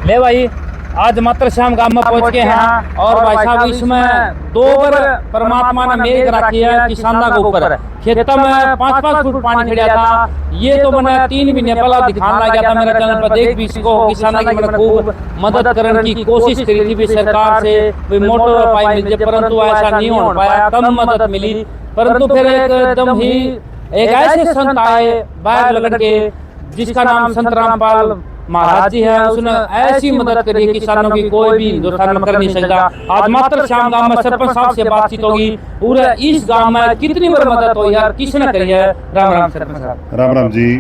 ले भाई आज मात्र श्याम गांव में पहुंच के हैं और भाई साहब इसमें 2 बार परमात्मा ने मेघ रखी है किसानों के ऊपर। खेतों में 5-5 फुट पानी खड़ा था। ये तो मैंने 3 महीने पहले दिखाने लगा था मेरे चैनल पर। देख भी इसको किसानों की मैंने खूब मदद करने की कोशिश करी थी भी सरकार से भी मोटर पाई मिल जाए, परंतु ऐसा नहीं हो पाया, कम मदद मिली। परंतु फिर एकदम ही एक ऐसे संत आए बैग लगन के जिसका नाम संत रामपाल महाराज जी है। उसने ऐसी मदद करी किसानों की कोई भी हिंदुस्तान में कर नहीं सकता। आज मात्र श्याम गांव में सरपंच साहब से बातचीत होगी। पूरे इस गांव में कितनी बार मदद हुई यार, किसने करी है? राम राम सरपंच साहब। राम राम जी।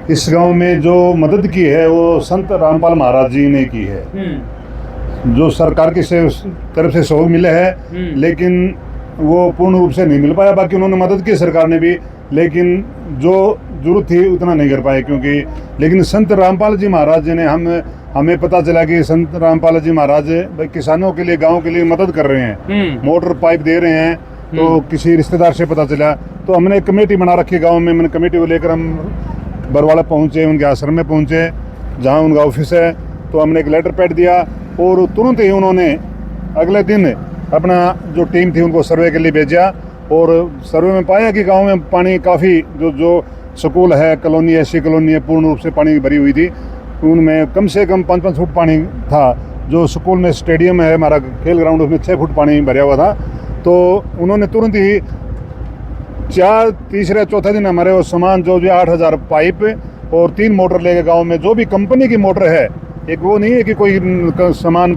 इस गांव में जो मदद की है वो संत रामपाल महाराज जी ने की है। जो सरकार की तरफ से सहयोग मिले है, लेकिन वो पूर्ण रूप से नहीं मिल पाया। बाकी उन्होंने मदद की सरकार ने भी, लेकिन जो जरूरत थी उतना नहीं कर पाए। क्योंकि लेकिन संत रामपाल जी महाराज जी ने हमें पता चला कि संत रामपाल जी महाराज किसानों के लिए, गांव के लिए मदद कर रहे हैं, मोटर पाइप दे रहे हैं। तो किसी रिश्तेदार से पता चला तो हमने एक कमेटी बना रखी गांव में। मैंने कमेटी को लेकर हम बरवाला पहुंचे, उनके आश्रम में पहुंचे जहां उनका ऑफिस है। तो हमने एक लेटर पैड दिया और तुरंत ही उन्होंने अगले दिन अपना जो टीम थी उनको सर्वे के लिए भेजा। और सर्वे में पाया कि गांव में पानी काफ़ी जो स्कूल है, कॉलोनी, ऐसी कॉलोनी है, पूर्ण रूप से पानी भरी हुई थी। उनमें कम से कम 5-5 फुट पानी था। जो स्कूल में स्टेडियम है हमारा खेल ग्राउंड, उसमें 6 फुट पानी भरा हुआ था। तो उन्होंने तुरंत ही तीसरे चौथे दिन हमारे वो सामान जो 8,000 पाइप और 3 मोटर लेके गाँव में, जो भी कंपनी की मोटर है, एक वो नहीं है कि कोई सामान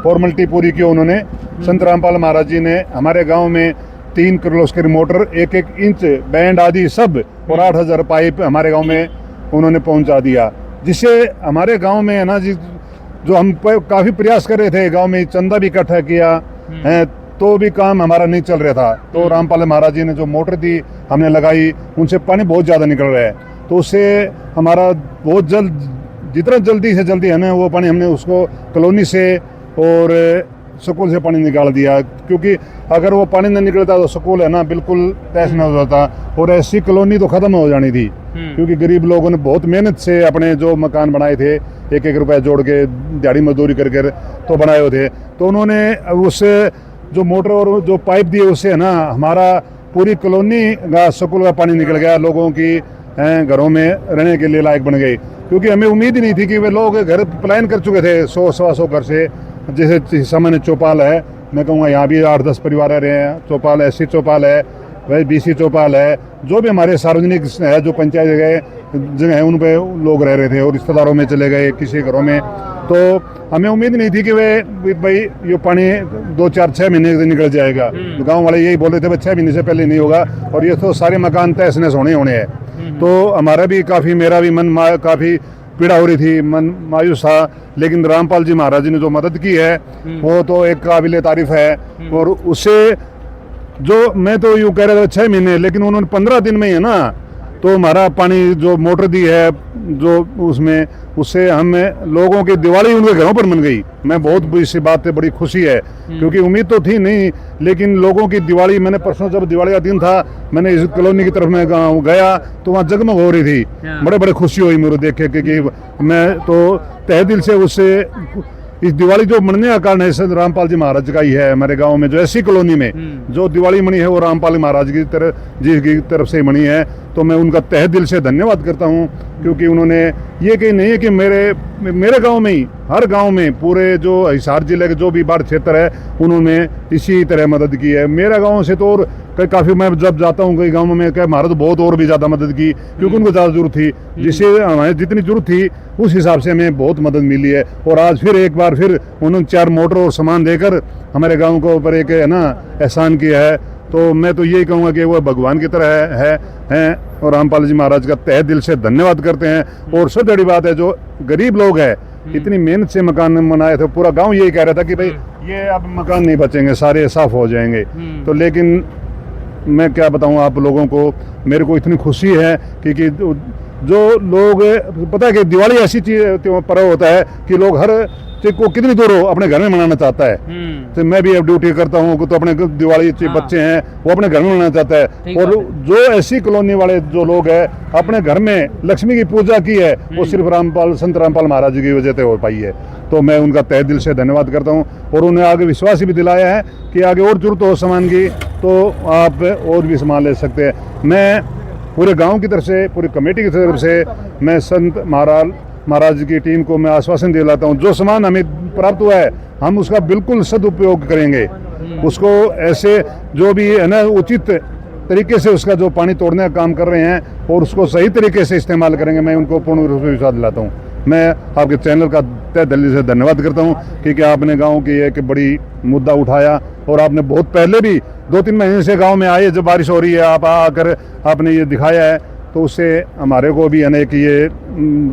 फॉर्मेलिटी पूरी की। उन्होंने संत रामपाल महाराज जी ने हमारे गांव में 3 किर्लोस्कर मोटर, 1-1 इंच बैंड आदि सब और 8,000 पाइप हमारे गांव में उन्होंने पहुंचा दिया। जिससे हमारे गांव में है ना जी, जो हम काफ़ी प्रयास कर रहे थे, गांव में चंदा भी इकट्ठा किया है, तो भी काम हमारा नहीं चल रहा था। तो रामपाल महाराज जी ने जो मोटर दी हमने लगाई, उनसे पानी बहुत ज़्यादा निकल रहा है। तो उससे हमारा बहुत जितना जल्दी से जल्दी है ना वो पानी हमने उसको कॉलोनी से और स्कूल से पानी निकाल दिया। क्योंकि अगर वो पानी नहीं निकलता तो स्कूल है ना बिल्कुल तहस नहस हो जाता और ऐसी कॉलोनी तो ख़त्म हो जानी थी। क्योंकि गरीब लोगों ने बहुत मेहनत से अपने जो मकान बनाए थे, 1-1 रुपया जोड़ के दिहाड़ी मजदूरी करके तो बनाए हुए थे। तो उन्होंने उससे जो मोटर और जो पाइप दिए उससे है ना हमारा पूरी कॉलोनी का स्कूल का पानी निकल गया। लोगों की घरों में रहने के लिए लायक बन गई। क्योंकि हमें उम्मीद ही नहीं थी कि वे लोग घर प्लान कर चुके थे 100-125 घर से। जैसे सामान्य चौपाल है, मैं कहूँगा यहाँ भी 8-10 परिवार रह रहे हैं। चौपाल है, SC चौपाल है, वही BC चौपाल है, जो भी हमारे सार्वजनिक है, जो पंचायत जगह है, उन पे लोग रह रहे थे और रिश्तेदारों में चले गए किसी घरों में। तो हमें उम्मीद नहीं थी कि भाई ये पानी 2-4-6 महीने से निकल जाएगा। तो गाँव वाले यही बोल रहे थे भाई 6 महीने से पहले नहीं होगा और ये तो सारे मकान तहस नहस होने हैं। तो हमारा भी काफ़ी, मेरा भी मन काफ़ी पीड़ा हो रही थी, मन मायूस था। लेकिन रामपाल जी महाराज जी ने जो मदद की है वो तो एक काबिल तारीफ है। और उससे जो मैं तो यूँ कह रहा था 6 महीने, लेकिन उन्होंने 15 दिन में ही है ना तो हमारा पानी जो मोटर दी है जो उसमें, उससे हमें लोगों की दिवाली उनके घरों पर बन गई। मैं बहुत इसी बात से बड़ी खुशी है, क्योंकि उम्मीद तो थी नहीं, लेकिन लोगों की दिवाली, मैंने परसों जब दिवाली का दिन था, मैंने इस कॉलोनी की तरफ में गया तो वहाँ जगमग हो रही थी। बड़े खुशी हुई मेरे देख के कि मैं तो तहे दिल से उससे इस दिवाली जो मनने का कारण है संत रामपाल जी महाराज का ही है। हमारे गांव में जो ऐसी कॉलोनी में जो दिवाली मनी है वो रामपाल महाराज की तरफ से मनी है। तो मैं उनका तहे दिल से धन्यवाद करता हूं, क्योंकि उन्होंने ये कहीं नहीं है कि मेरे गांव में ही, हर गांव में, पूरे जो हिसार जिले के जो भी बाढ़ क्षेत्र है उन्होंने इसी तरह मदद की है। मेरा गाँव से तो और काफ़ी, मैं जब जाता हूँ कई गाँव में, क्या महाराज बहुत और भी ज़्यादा मदद की, क्योंकि उनको ज़्यादा जरूरत थी। जिससे हमें जितनी जरूरत थी उस हिसाब से हमें बहुत मदद मिली है। और आज फिर एक बार फिर उन्होंने 4 मोटर और सामान देकर हमारे गाँव को ऊपर एक है ना एहसान किया है। तो मैं तो यही कहूँगा कि वो भगवान की तरह है और रामपाल जी महाराज का तहे दिल से धन्यवाद करते हैं। और सबसे बड़ी बात है, जो गरीब लोग हैं इतनी मेहनत से मकान बनाए थे, पूरा गांव यही कह रहा था कि भाई ये अब मकान नहीं बचेंगे, सारे साफ हो जाएंगे। तो लेकिन मैं क्या बताऊं आप लोगों को, मेरे को इतनी खुशी है कि जो लोग, पता है कि दिवाली ऐसी चीज पर्व होता है कि लोग हर चीज को कितनी दूर हो अपने घर में मनाना चाहता है। तो मैं भी अब ड्यूटी करता हूँ तो अपने दिवाली बच्चे हैं वो अपने घर में मनाना चाहता है। और जो ऐसी कॉलोनी वाले जो लोग हैं अपने घर में लक्ष्मी की पूजा की है वो सिर्फ संत रामपाल महाराज जी की वजह से हो पाई है। तो मैं उनका तहे दिल से धन्यवाद करता हूँ और उन्हें आगे विश्वास भी दिलाया है कि आगे और जरूरत हो सामान की तो आप और भी सामान ले सकते हैं। मैं पूरे गांव की तरफ से, पूरी कमेटी की तरफ से मैं संत महाराज की टीम को मैं आश्वासन दिलाता हूँ जो सामान हमें प्राप्त हुआ है हम उसका बिल्कुल सदुपयोग करेंगे। उसको ऐसे जो भी है ना उचित तरीके से उसका जो पानी तोड़ने का काम कर रहे हैं और उसको सही तरीके से इस्तेमाल करेंगे। मैं उनको पूर्ण रूप से विश्वास दिलाता हूँ। मैं आपके चैनल का तहे दिल से धन्यवाद करता हूँ क्योंकि आपने गांव की एक बड़ी मुद्दा उठाया और आपने बहुत पहले भी 2-3 महीने से गांव में आए जब बारिश हो रही है आप आकर आपने ये दिखाया है तो उससे हमारे को भी है कि ये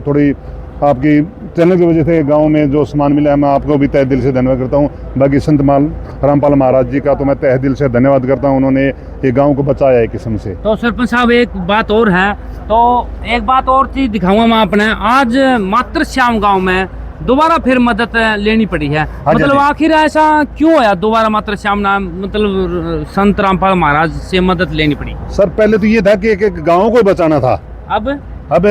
थोड़ी आपकी चैनल की वजह से गांव में जो सामान मिला है मैं आपको भी तहे दिल से धन्यवाद करता हूं। बाकी संत रामपाल महाराज जी का तो मैं तहे दिल से धन्यवाद करता हूं, उन्होंने ये गांव को बचाया है किस्म से। तो सरपंच साहब एक बात और है, तो एक बात और चीज दिखाऊंगा मैं आपने। आज मात्र श्याम गाँव में दोबारा फिर मदद लेनी पड़ी है। मतलब आखिर ऐसा क्यों है दोबारा मात्र श्याम नाम मतलब संत रामपाल महाराज से मदद लेनी पड़ी? सर पहले तो ये था कि एक गाँव को बचाना था। अब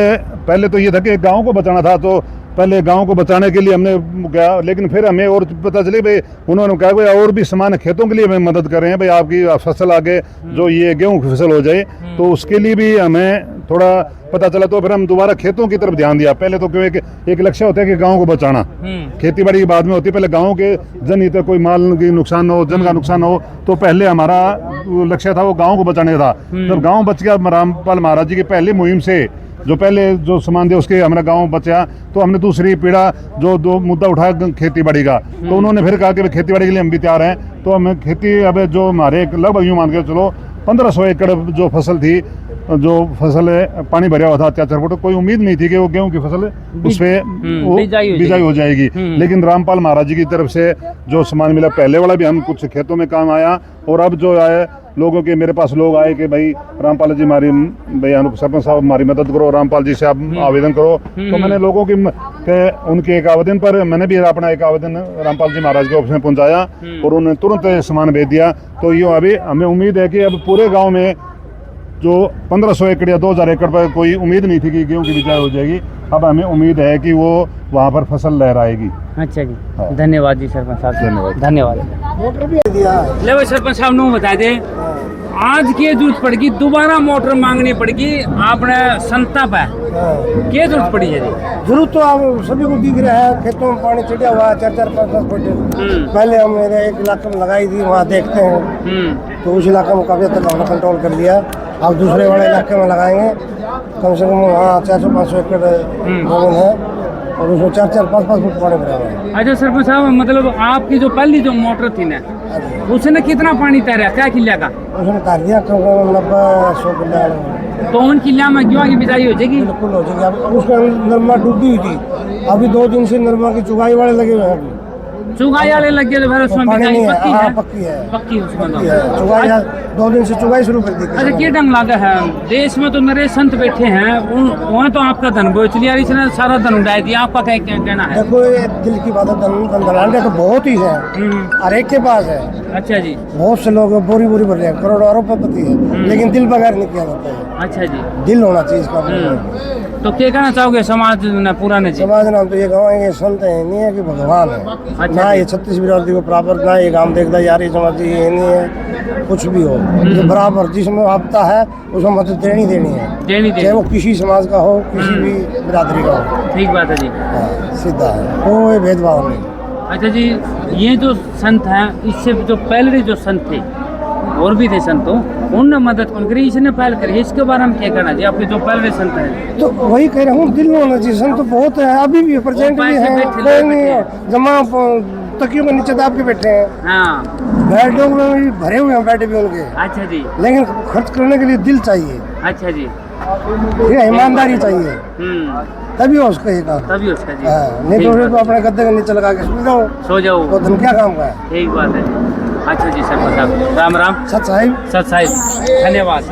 पहले तो ये था कि गांव को बचाना था तो पहले गांव को बचाने के लिए हमने क्या, लेकिन फिर हमें और पता चले भाई उन्होंने कहा भाई और भी सामान खेतों के लिए हमें मदद कर रहे हैं भाई आपकी फसल आगे जो ये गेहूं की फसल हो जाए तो उसके लिए भी हमें थोड़ा पता चला। तो फिर हम दोबारा खेतों की तरफ ध्यान दिया। पहले तो क्यों एक लक्ष्य होता है कि गाँव को बचाना, खेती बाड़ी की बाद में होती है। पहले गाँव के जनहित कोई माल की नुकसान न हो, जन का नुकसान हो, तो पहले हमारा लक्ष्य था वो गाँव को बचाने का था। जब गाँव बच गया रामपाल महाराज जी की पहली मुहिम से जो पहले जो सामान दे उसके हमारा गांव बचा तो हमने दूसरी पीढ़ा जो दो मुद्दा उठाया खेती बाड़ी का तो उन्होंने फिर कहा कि खेती बाड़ी के लिए हम भी तैयार हैं। तो हमें खेती अब जो हमारे लगभग यूँ मान के चलो 1500 एकड़ जो फसल थी, जो फसल पानी भरा हुआ था 4-4 फुट, कोई उम्मीद नहीं थी कि वो गेहूं की फसल उस पे बिजाई हो जाएगी। लेकिन रामपाल महाराज जी की तरफ से जो सामान मिला पहले वाला भी हम कुछ खेतों में काम आया और अब जो आए लोगों के मेरे पास लोग आए कि भाई रामपाल जी हमारी भाई सरपंच साहब हमारी मदद करो, रामपाल जी से आप आवेदन करो। तो मैंने लोगों की उनके एक आवेदन पर मैंने भी अपना एक आवेदन रामपाल जी महाराज के ऑफिस में पहुंचाया और उन्होंने तुरंत सामान भेज दिया। तो ये अभी हमें उम्मीद है कि अब पूरे गाँव में जो 1500 एकड़ या 2000 एकड़ पर कोई उम्मीद नहीं थी कि गेहूं की बिजाई हो जाएगी, अब हमें उम्मीद है कि वो वहाँ पर फसल लहराएगी। अच्छा जी, धन्यवाद जी सरपंच साहब, धन्यवाद। ले भाई सरपंच साहब ने बता दे आज की जरूरत पड़ेगी दोबारा मोटर मांगनी पड़ेगी आपने संता पे क्या जरूरत पड़ी है? जरूरत तो आप सभी को दिख रहा है, खेतों में पानी चढ़ा हुआ है 4-5 फुट। पहले हम मेरे एक इलाके में लगाई थी, वहाँ देखते हैं तो उस इलाके में काफी तक हमने कंट्रोल कर लिया। अब दूसरे वाले इलाके में लगाएंगे, कम से कम वहाँ 400-500 एकड़ जमीन है और उसमें 4-5 फुट पानी भरा हुआ है। अच्छा सरपंच साहब, मतलब आपकी जो पहली जो मोटर थी ना उसने कितना पानी तैरा, क्या किला का? उसने कर दिया 90-100 किला। तो उन किला में गेहूं की बिजाई हो जाएगी? बिल्कुल हो जाएगी। अब उसका नरमा डूबी हुई थी, अभी 2 दिन से नरमा की चुगाई वाले लगे हुए हैं। चुगाई वाले लग गए तो फिर उसमें पानी नहीं पक्की है? है? पक्की है, पक्की है उसमें तो। चुगाई 2 दिन से चुगाई शुरू कर दी। अच्छा क्या ढंग लगा है? देश में तो नरे संत बैठे हैं, वहाँ तो आपका धन बोचलिया इसने सारा धन उड़ाई दिया, आपका क्या कहना है? देखो ये दिल की बात है, धन तो बहुत ही है, हर एक के पास है। अच्छा जी, बहुत से लोग बोरी भर रहे हैं, करोड़ों अरबपति है, लेकिन दिल बगैर नहीं किया जाता है। अच्छा जी, दिल होना चाहिए इसका। तो क्या कहना चाहोगे समाज ने पुराने जी? समाज नाम तो ये गाँव ये संत है, नहीं है कि भगवान है। अच्छा ना ये 36 बिरादरी को बराबर, ना ये गाँव देखता यार ये समाज ये नहीं है, कुछ भी हो ये बराबर जिसमें आपता है उसमें मदद देनी है, चाहे वो किसी समाज का हो, किसी भी बिरादरी का हो। ठीक बात है जी, सीधा है, कोई भेदभाव नहीं। अच्छा जी, ये जो संत हैं इससे जो पहले जो संत थे और भी थे संतों, उनने मदद कौन करी, इसने पहल करी, इसके बारे में क्या कहना चाहिए आपके जो पहले संत हैं? तो वही कह रहा हूँ, दिल होना चाहिए। संत तो बहुत है, अभी भी प्रेजेंट भी है, कोई नहीं जमा तकियों के नीचे दाब के बैठे हैं। हाँ, बेडों में भी भरे हुए हैं बैठे भी उनके। अच्छा जी, लेकिन खर्च करने के लिए दिल चाहिए। अच्छा जी, ईमानदारी चाहिए, तभी हो उसका ये काम, तभी उसका जी। नहीं तो अपने गद्दे के नीचे लगा के सो जाओ तो धन क्या काम का है? ठीक बात है। अच्छा जी सरपंच साहब, राम राम। सत साहिब, धन्यवाद।